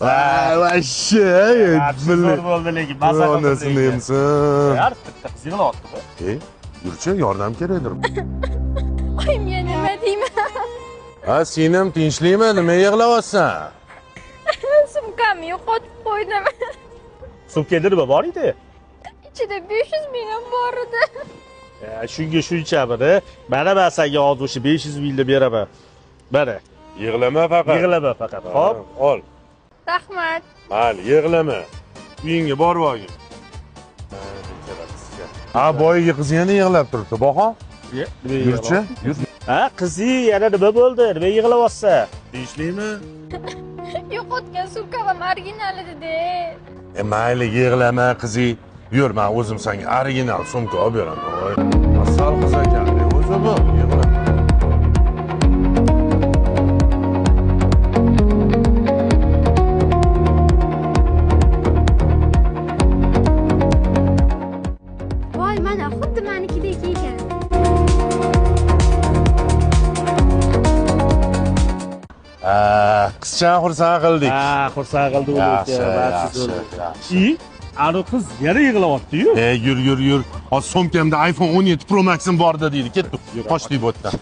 Vashshe, zo'r bo'ldi lekin maza qildi. Onasini emsin. Qiz yig'layapti. Yurchi, yordam kerakdir. Oy, men nima deyman? Ha, sen ham tinchlikmi? Nima yig'layapsan? Sumkamni yo'qotib qo'ydim. Sumkada nima bor edi? Ichida 500 ming bor edi. Shunga shuncha buni. Mana men senga hozir o'sha 500 mingni beraman. Mana. Yig'lama faqat. Yig'lama faqat. Xo'p, ol. Rahmat. Mayli, yig'lama. Uyingga borib olgin. Ha, boyagi qiz yana yig'lab turibdi. Baho? Yurchi, yur. Ha, qizi yana nima bo'ldi? Nima yig'layapsan? Tinchlikmi? Yo'qotgan sumkam original edi-de. Mayli, yig'lama qizi. Yur, men o'zim senga original sumka olib beraman. Asal qiz ekan, o'zi bu. Yig'la. Voy, mana xuddi menikidek ekan. Qizcha xursand qildik. Ha, xursand qildi Yaxshi. Ani qiz yana yig'layapti-yu. Yur. Hozir sumkamda iPhone 17 Pro Max'im bor deydi. Ketdik. Qochdik bu yerdan.